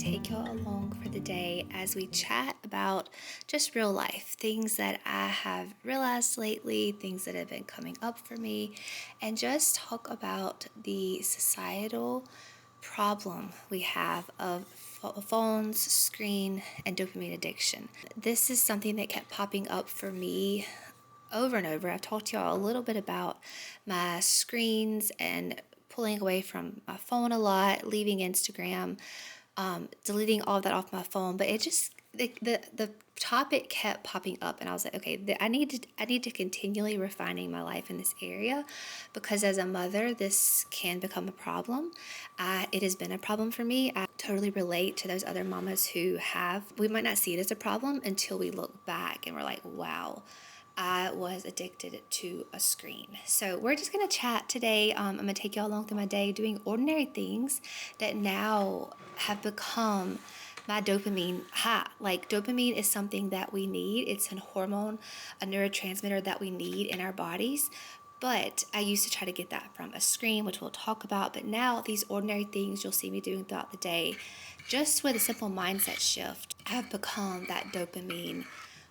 take y'all along for the day as we chat about just real life, things that I have realized lately, things that have been coming up for me, and just talk about the societal problem we have of phones, screen, and dopamine addiction. This is something that kept popping up for me over and over. I've talked to y'all a little bit about my screens and pulling away from my phone a lot, leaving Instagram, deleting all of that off my phone. But it just the topic kept popping up, and I was like, okay, I need to continually refining my life in this area, because as a mother, this can become a problem. It has been a problem for me. I totally relate to those other mamas who have. We might not see it as a problem until we look back and we're like, wow, I was addicted to a screen. So we're just gonna chat today. I'm gonna take y'all along through my day doing ordinary things that now have become my dopamine high. Like, dopamine is something that we need. It's a hormone, a neurotransmitter that we need in our bodies. But I used to try to get that from a screen, which we'll talk about. But now these ordinary things you'll see me doing throughout the day, just with a simple mindset shift, have become that dopamine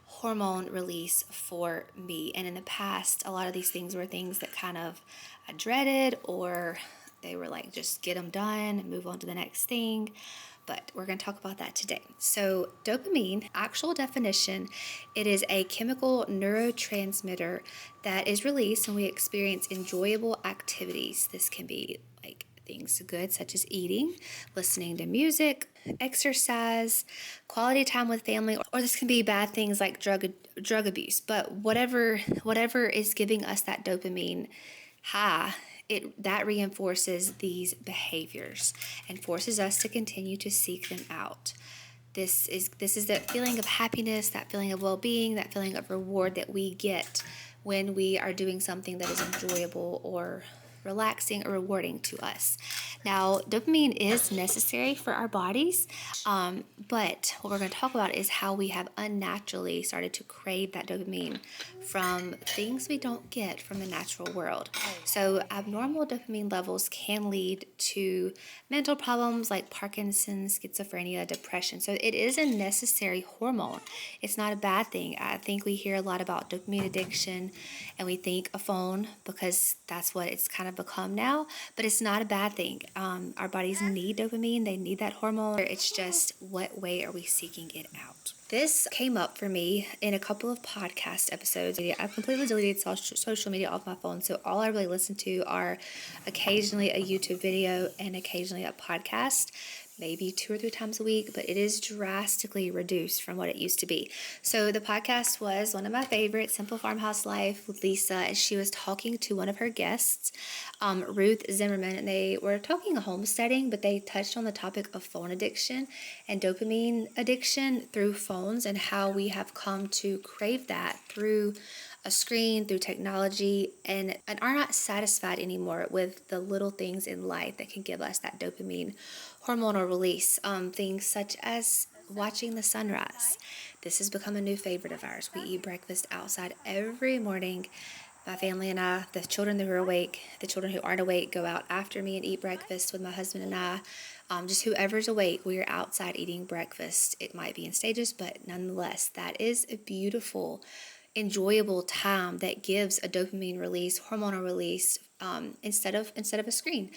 hormone release for me. And in the past, a lot of these things were things that kind of I dreaded, or they were like, just get them done and move on to the next thing. But we're going to talk about that today. So dopamine, actual definition, it is a chemical neurotransmitter that is released when we experience enjoyable activities. This can be like things good such as eating, listening to music, exercise, quality time with family, or this can be bad things like drug abuse. But whatever is giving us that dopamine high, that reinforces these behaviors and forces us to continue to seek them out. This is that feeling of happiness, that feeling of well-being, that feeling of reward that we get when we are doing something that is enjoyable or relaxing or rewarding to us. Now, dopamine is necessary for our bodies, but what we're going to talk about is how we have unnaturally started to crave that dopamine from things we don't get from the natural world. So abnormal dopamine levels can lead to mental problems like Parkinson's, schizophrenia, depression. So it is a necessary hormone. It's not a bad thing. I think we hear a lot about dopamine addiction and we think a phone, because that's what it's kind of become now, but it's not a bad thing. Our bodies need dopamine. They need that hormone. It's just, what way are we seeking it out? This came up for me in a couple of podcast episodes. I've completely deleted social media off my phone, so all I really listen to are occasionally a YouTube video and occasionally a podcast, maybe 2 or 3 times a week, but it is drastically reduced from what it used to be. So the podcast was one of my favorites, Simple Farmhouse Life with Lisa, and she was talking to one of her guests, Ruth Zimmerman, and they were talking homesteading, but they touched on the topic of phone addiction and dopamine addiction through phones, and how we have come to crave that through a screen, through technology, and are not satisfied anymore with the little things in life that can give us that dopamine hormonal release. Things such as watching the sunrise. This has become a new favorite of ours. We eat breakfast outside every morning. My family and I, the children who are awake, the children who aren't awake, go out after me and eat breakfast with my husband and I. Just whoever's awake, we are outside eating breakfast. It might be in stages, but nonetheless, that is a beautiful, enjoyable time that gives a dopamine release, hormonal release, instead of a screen.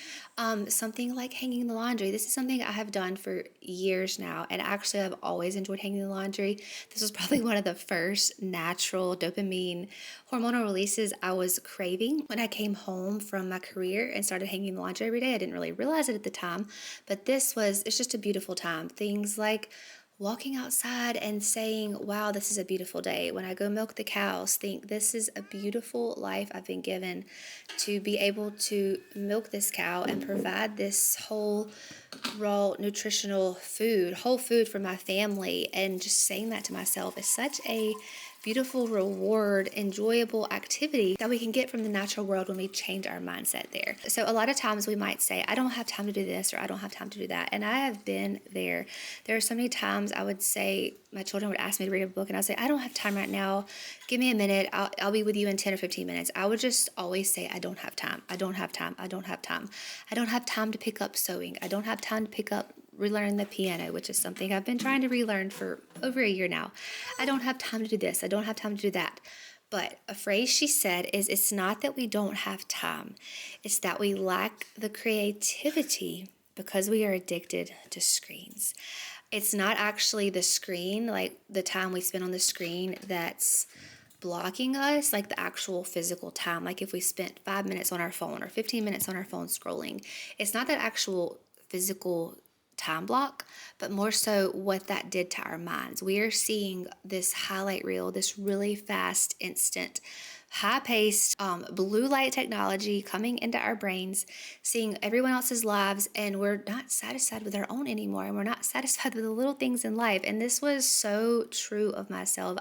Something like hanging the laundry. This is something I have done for years now, and actually I've always enjoyed hanging the laundry. This was probably one of the first natural dopamine hormonal releases I was craving when I came home from my career and started hanging the laundry every day. I didn't really realize it at the time, but it's just a beautiful time. Things like walking outside and saying, wow, this is a beautiful day. When I go milk the cows, think this is a beautiful life I've been given to be able to milk this cow and provide this whole raw nutritional food, whole food for my family. And just saying that to myself is such a beautiful reward, enjoyable activity that we can get from the natural world when we change our mindset there. So a lot of times we might say, I don't have time to do this, or I don't have time to do that. And I have been there. There are so many times I would say, my children would ask me to read a book and I'd say, I don't have time right now. Give me a minute. I'll be with you in 10 or 15 minutes. I would just always say, I don't have time. I don't have time. I don't have time. I don't have time to pick up sewing. I don't have time to pick up relearning the piano, which is something I've been trying to relearn for over a year now. I don't have time to do this. I don't have time to do that. But a phrase she said is, it's not that we don't have time, it's that we lack the creativity because we are addicted to screens. It's not actually the screen, like the time we spend on the screen, that's blocking us, like the actual physical time. Like if we spent 5 minutes on our phone or 15 minutes on our phone scrolling, it's not that actual physical time block, but more so what that did to our minds. We are seeing this highlight reel, this really fast, instant, high-paced blue light technology coming into our brains, seeing everyone else's lives, and we're not satisfied with our own anymore, and we're not satisfied with the little things in life. And this was so true of myself.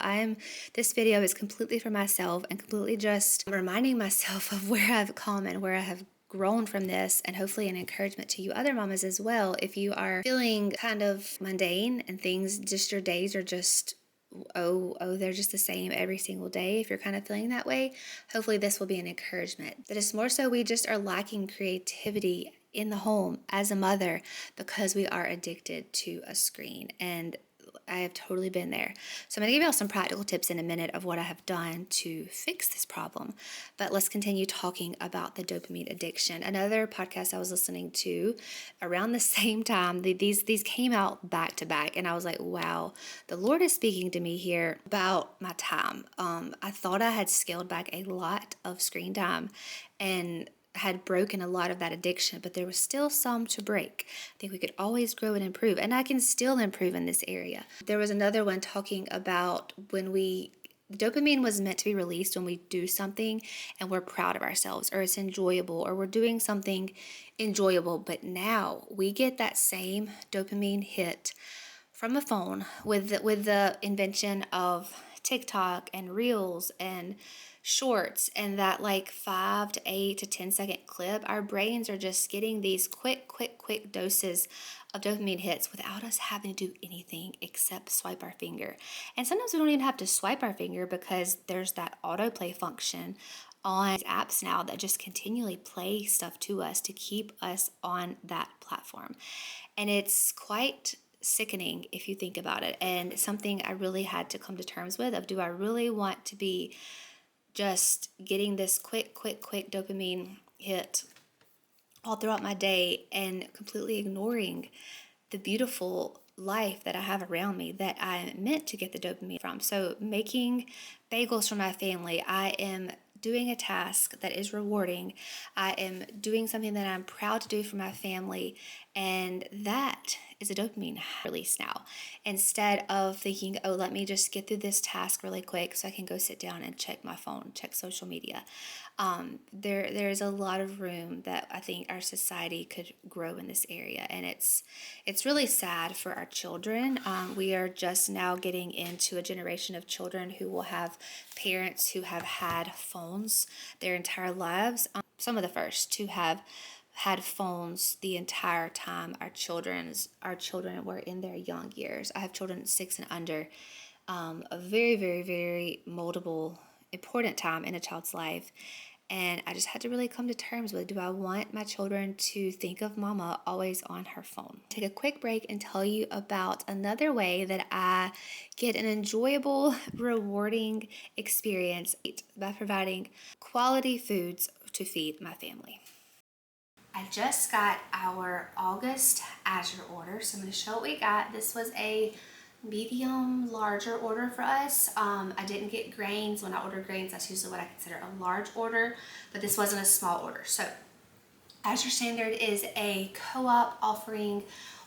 This video is completely for myself and completely just reminding myself of where I've come and where I have grown from this, and hopefully an encouragement to you other mamas as well. If you are feeling kind of mundane and things, just your days are just they're just the same every single day. If you're kind of feeling that way, hopefully this will be an encouragement. That it's more so we just are lacking creativity in the home as a mother because we are addicted to a screen. And I have totally been there. So I'm going to give you all some practical tips in a minute of what I have done to fix this problem. But let's continue talking about the dopamine addiction. Another podcast I was listening to around the same time, these came out back to back, and I was like, wow, the Lord is speaking to me here about my time. I thought I had scaled back a lot of screen time and had broken a lot of that addiction, but there was still some to break. I think we could always grow and improve, and I can still improve in this area. There was another one talking about dopamine was meant to be released when we do something and we're proud of ourselves, or it's enjoyable, or we're doing something enjoyable. But now we get that same dopamine hit from a phone with the invention of TikTok and Reels and Shorts, and that like 5 to 8 to 10 second clip. Our brains are just getting these quick doses of dopamine hits without us having to do anything except swipe our finger. And sometimes we don't even have to swipe our finger because there's that autoplay function on apps now that just continually play stuff to us to keep us on that platform. And it's quite sickening if you think about it, and something I really had to come to terms with of, do I really want to be just getting this quick dopamine hit all throughout my day and completely ignoring the beautiful life that I have around me that I meant to get the dopamine from? So making bagels for my family, I am doing a task that is rewarding. I am doing something that I'm proud to do for my family, and that is a dopamine release now. Instead of thinking, oh, let me just get through this task really quick so I can go sit down and check my phone, check social media. There's a lot of room that I think our society could grow in this area, and it's really sad for our children. We are just now getting into a generation of children who will have parents who have had phones their entire lives. Some of the first to have had phones the entire time our children were in their young years. I have children 6 and under. A very moldable, important time in a child's life. And I just had to really come to terms with, do I want my children to think of mama always on her phone? Take a quick break and tell you about another way that I get an enjoyable, rewarding experience by providing quality foods to feed my family. I just got our August Azure order, so I'm going to show what we got. This was a medium larger order for us. I didn't get grains. When I order grains, that's usually what I consider a large order, but this wasn't a small order. So Azure Standard is a co-op offering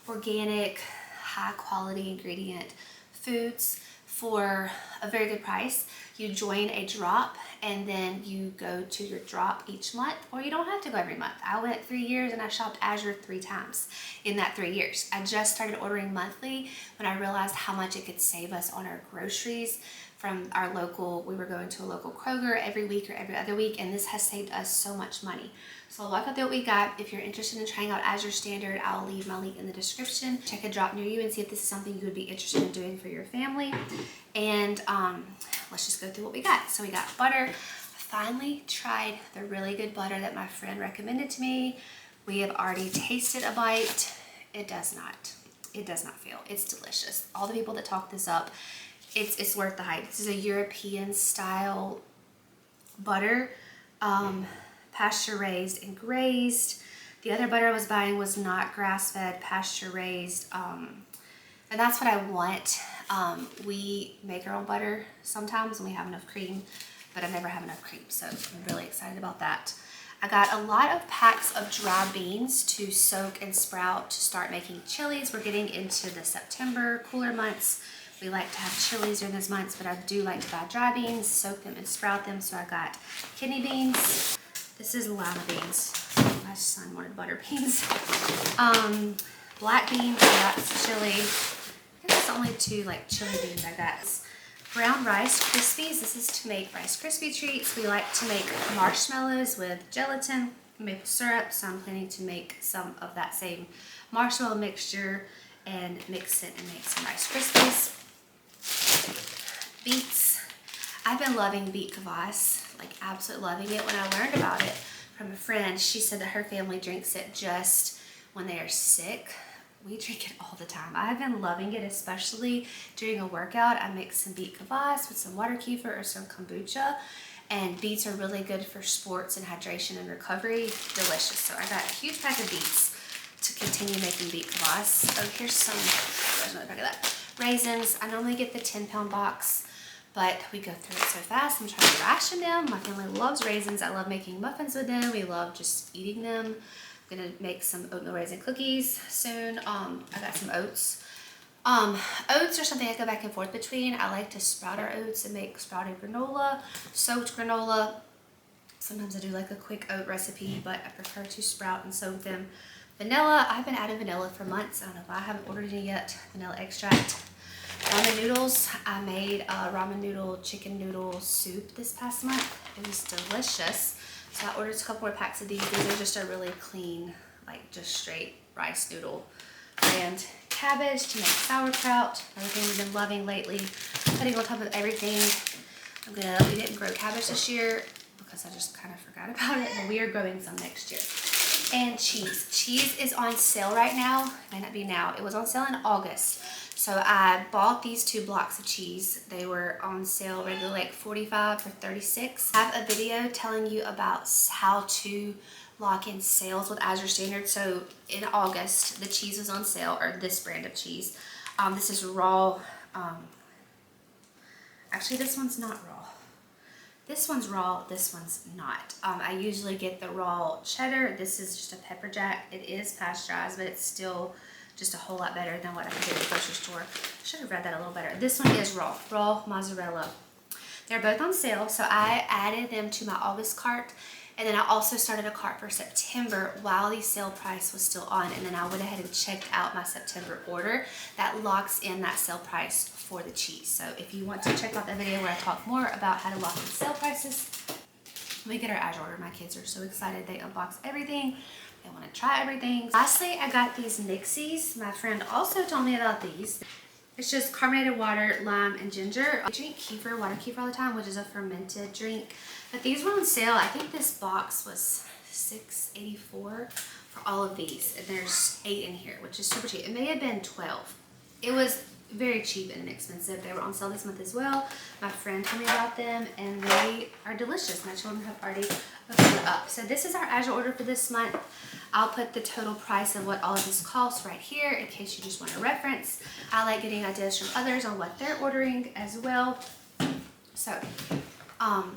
organic, high quality ingredient foods for a very good price. You join a drop and then you go to your drop each month, or you don't have to go every month. I went 3 years and I shopped Azure 3 times in that 3 years. I just started ordering monthly when I realized how much it could save us on our groceries from our local. We were going to a local Kroger every week or every other week, and this has saved us so much money. So I'll walk up through what we got. If you're interested in trying out Azure Standard, I'll leave my link in the description. Check a drop near you and see if this is something you would be interested in doing for your family. And let's just go through what we got. So we got butter. I finally tried the really good butter that my friend recommended to me. We have already tasted a bite. It does not. It does not fail. It's delicious. All the people that talk this up, it's worth the hype. This is a European style butter, pasture raised and grazed. The other butter I was buying was not grass fed, pasture raised, and that's what I want. We make our own butter sometimes when we have enough cream, but I never have enough cream, so I'm really excited about that. I got a lot of packs of dry beans to soak and sprout to start making chilies. We're getting into the September cooler months. We like to have chilies during those months, but I do like to buy dry beans, soak them and sprout them. So I got kidney beans. This is lima beans. My son wanted butter beans. Black beans, that's chili. I think that's the only two like chili beans I got. Brown Rice Krispies. This is to make Rice Krispie treats. We like to make marshmallows with gelatin, maple syrup, so I'm planning to make some of that same marshmallow mixture and mix it and make some Rice Krispies. Beets. I've been loving beet kvass, like absolutely loving it. When I learned about it from a friend, she said that her family drinks it just when they are sick. We drink it all the time. I've been loving it, especially during a workout. I make some beet kvass with some water kefir or some kombucha. And beets are really good for sports and hydration and recovery. Delicious. So I got a huge pack of beets to continue making beet kvass. Oh, here's some, there's another pack of that. Raisins. I normally get the 10-pound box, but we go through it so fast. I'm trying to ration them. My family loves raisins. I love making muffins with them. We love just eating them. I'm gonna make some oatmeal raisin cookies soon. I got some oats. Oats are something I go back and forth between. I like to sprout our oats and make sprouted granola, soaked granola. Sometimes I do like a quick oat recipe, but I prefer to sprout and soak them. Vanilla, I've been adding vanilla for months. I don't know why I haven't ordered any yet. Vanilla extract. Ramen noodles. I made a ramen noodle, chicken noodle soup this past month. It was delicious. So I ordered a couple more packs of these. These are just a really clean, like just straight rice noodle brand. Cabbage to make sauerkraut. Another thing we've been loving lately. Putting on top of everything. We didn't grow cabbage this year because I just kind of forgot about it, but we are growing some next year. And cheese. Cheese is on sale right now. It might not be now. It was on sale in August. So I bought these 2 blocks of cheese. They were on sale regularly like 45 for 36. I have a video telling you about how to lock in sales with Azure Standard. So in August, the cheese was on sale, or this brand of cheese. This is raw. Actually, this one's not raw. This one's raw, this one's not. I usually get the raw cheddar. This is just a pepper jack. It is pasteurized, but it's still just a whole lot better than what I can get at the grocery store. Should have read that a little better. This one is raw mozzarella. They're both on sale, so I added them to my August cart, and then I also started a cart for September while the sale price was still on, and then I went ahead and checked out my September order. That locks in that sale price for the cheese. So if you want to check out that video where I talk more about how to lock in sale prices, we get our Azure order. My kids are so excited. They unbox everything. They want to try everything. Lastly, I got these Nixies. My friend also told me about these. It's just carbonated water, lime, and ginger. I drink kefir, water kefir all the time, which is a fermented drink. But these were on sale. I think this box was $6.84 for all of these. And there's 8 in here, which is super cheap. It may have been 12. It was very cheap and inexpensive. They were on sale this month as well. My friend told me about them, and they are delicious. My children have already opened it up. So this is our Azure order for this month. I'll put the total price of what all of this costs right here in case you just want a reference. I like getting ideas from others on what they're ordering as well. So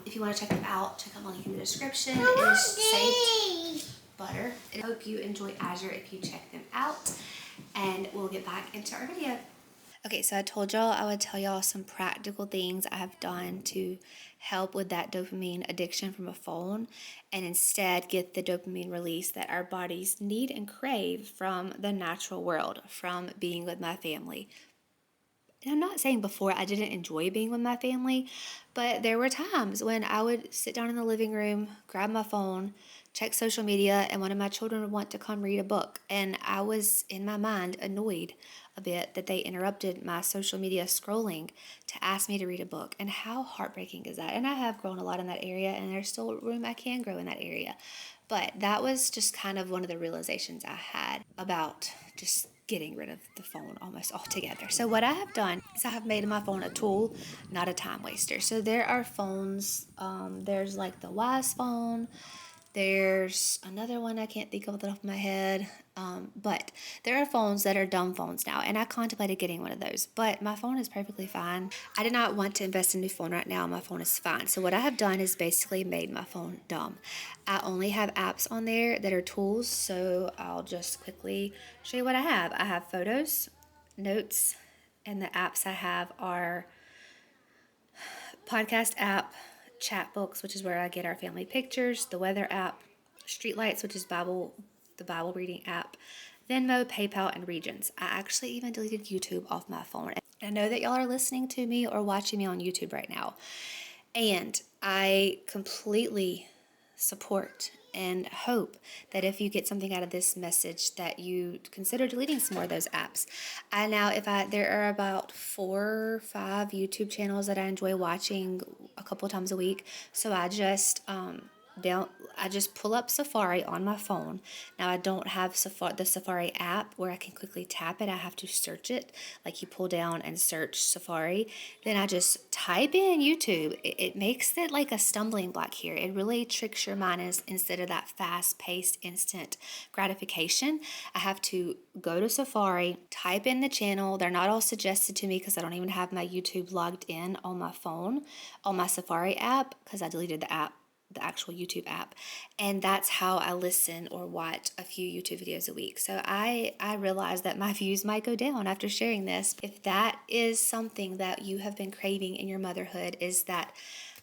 if you want to check them out, check out the link in the description. It is saved butter. I hope you enjoy Azure if you check them out, and we'll get back into our video. Okay, so I told y'all I would tell y'all some practical things I have done to help with that dopamine addiction from a phone, and instead get the dopamine release that our bodies need and crave from the natural world, from being with my family. And I'm not saying before I didn't enjoy being with my family, but there were times when I would sit down in the living room, grab my phone, check social media, and one of my children would want to come read a book. And I was, in my mind, annoyed a bit that they interrupted my social media scrolling to ask me to read a book. And how heartbreaking is that? And I have grown a lot in that area, and there's still room I can grow in that area. But that was just kind of one of the realizations I had about just getting rid of the phone almost altogether. So what I have done is I have made my phone a tool, not a time waster. So there are phones, there's like the Wise phone, there's another one I can't think of off the top of my head, but there are phones that are dumb phones now, and I contemplated getting one of those, but my phone is perfectly fine. I did not want to invest in a new phone right now. My phone is fine. So what I have done is basically made my phone dumb. I only have apps on there that are tools, so I'll just quickly show you what I have. I have photos, notes, and the apps I have are podcast app, chat books, which is where I get our family pictures, the weather app, streetlights, which is the Bible reading app, Venmo, PayPal, and Regions. I actually even deleted YouTube off my phone. I know that y'all are listening to me or watching me on YouTube right now, and I completely support and hope that if you get something out of this message that you consider deleting some more of those apps. There are about 4 or 5 YouTube channels that I enjoy watching a couple times a week. So I just pull up Safari on my phone. Now I don't have the Safari app where I can quickly tap it. I have to search it. Like you pull down and search Safari. Then I just type in YouTube. It makes it like a stumbling block here. It really tricks your mind instead of that fast-paced instant gratification. I have to go to Safari, type in the channel. They're not all suggested to me because I don't even have my YouTube logged in on my phone, on my Safari app, because I deleted the actual YouTube app. And that's how I listen or watch a few YouTube videos a week. So I realize that my views might go down after sharing this. If that is something that you have been craving in your motherhood, is that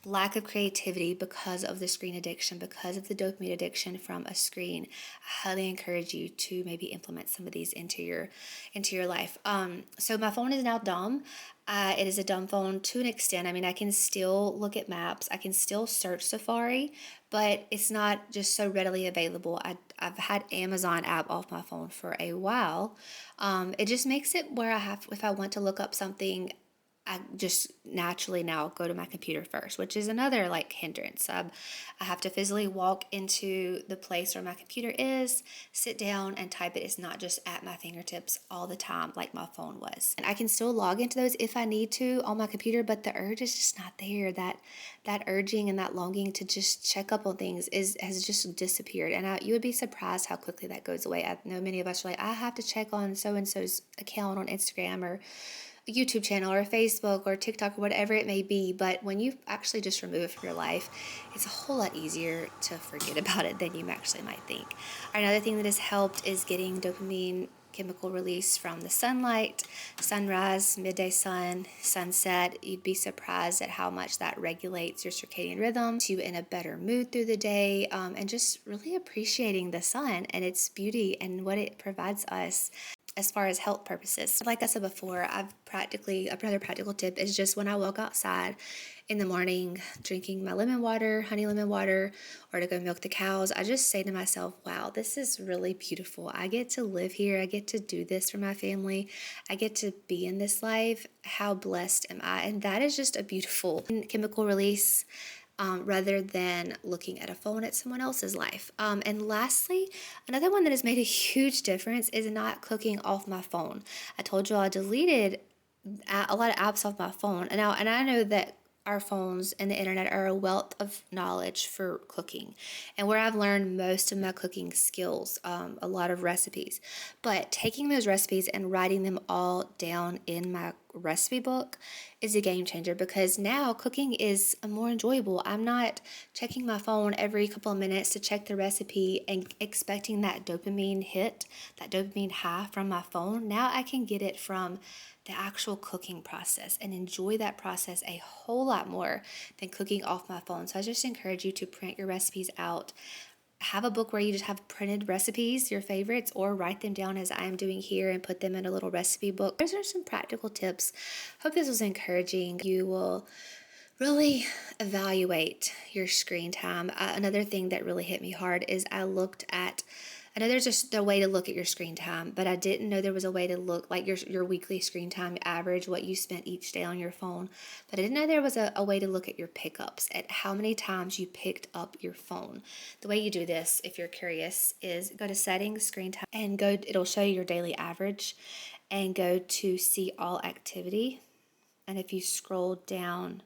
lack of creativity because of the screen addiction, because of the dopamine addiction from a screen, I highly encourage you to maybe implement some of these into your life. So my phone is now dumb. It is a dumb phone to an extent. I mean, I can still look at maps. I can still search Safari, but it's not just so readily available. I've had Amazon app off my phone for a while. It just makes it where if I want to look up something, I just naturally now go to my computer first, which is another like hindrance. I have to physically walk into the place where my computer is, sit down and type it. It's not just at my fingertips all the time like my phone was. And I can still log into those if I need to on my computer, but the urge is just not there. That urging and that longing to just check up on things has just disappeared. And you would be surprised how quickly that goes away. I know many of us are like, I have to check on so-and-so's account on Instagram or a YouTube channel or Facebook or TikTok or whatever it may be, but when you actually just remove it from your life, it's a whole lot easier to forget about it than you actually might think. Another thing that has helped is getting dopamine chemical release from the sunlight, sunrise, midday sun, sunset. You'd be surprised at how much that regulates your circadian rhythm, to you in a better mood through the day, and just really appreciating the sun and its beauty and what it provides us as far as health purposes. Like I said before, another practical tip is just when I walk outside in the morning, drinking my lemon water, honey lemon water, or to go milk the cows, I just say to myself, wow, this is really beautiful. I get to live here. I get to do this for my family. I get to be in this life. How blessed am I? And that is just a beautiful chemical release. Rather than looking at a phone at someone else's life. And lastly, another one that has made a huge difference is not cooking off my phone. I told you I deleted a lot of apps off my phone. And I know that our phones and the internet are a wealth of knowledge for cooking, and where I've learned most of my cooking skills, a lot of recipes. But taking those recipes and writing them all down in my recipe book is a game changer, because now cooking is more enjoyable. I'm not checking my phone every couple of minutes to check the recipe and expecting that dopamine hit, that dopamine high from my phone. Now I can get it from the actual cooking process and enjoy that process a whole lot more than cooking off my phone. So I just encourage you to print your recipes out. Have a book where you just have printed recipes, your favorites, or write them down as I am doing here and put them in a little recipe book. Those are some practical tips. Hope this was encouraging. You will really evaluate your screen time. Another thing that really hit me hard is I looked at I know there's just a way to look at your screen time, but I didn't know there was a way to look like your weekly screen time average, what you spent each day on your phone. But I didn't know there was a way to look at your pickups, at how many times you picked up your phone. The way you do this, if you're curious, is go to settings, screen time, and it'll show you your daily average, and go to see all activity. And if you scroll down,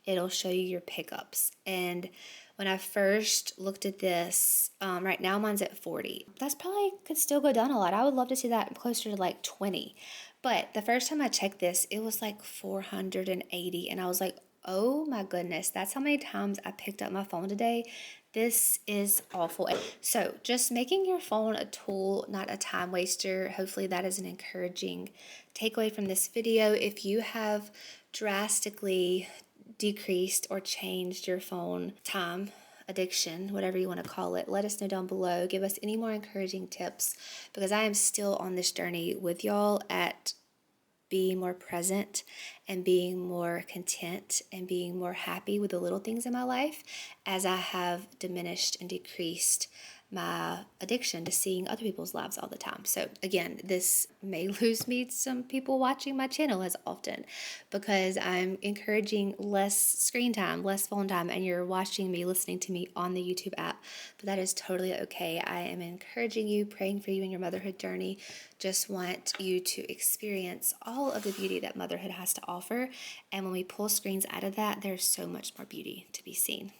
it'll show you your pickups. And when I first looked at this, right now mine's at 40. That's probably could still go down a lot. I would love to see that closer to like 20. But the first time I checked this, it was like 480. And I was like, oh my goodness, that's how many times I picked up my phone today. This is awful. So, just making your phone a tool, not a time waster. Hopefully, that is an encouraging takeaway from this video. If you have drastically decreased or changed your phone time addiction, whatever you want to call it, let us know down below. Give us any more encouraging tips, because I am still on this journey with y'all at being more present and being more content and being more happy with the little things in my life, as I have diminished and decreased my addiction to seeing other people's lives all the time. So again, this may lose me some people watching my channel as often, because I'm encouraging less screen time, less phone time, and you're watching me, listening to me on the YouTube app. But that is totally okay. I am encouraging you, praying for you in your motherhood journey. Just want you to experience all of the beauty that motherhood has to offer. And when we pull screens out of that, there's so much more beauty to be seen.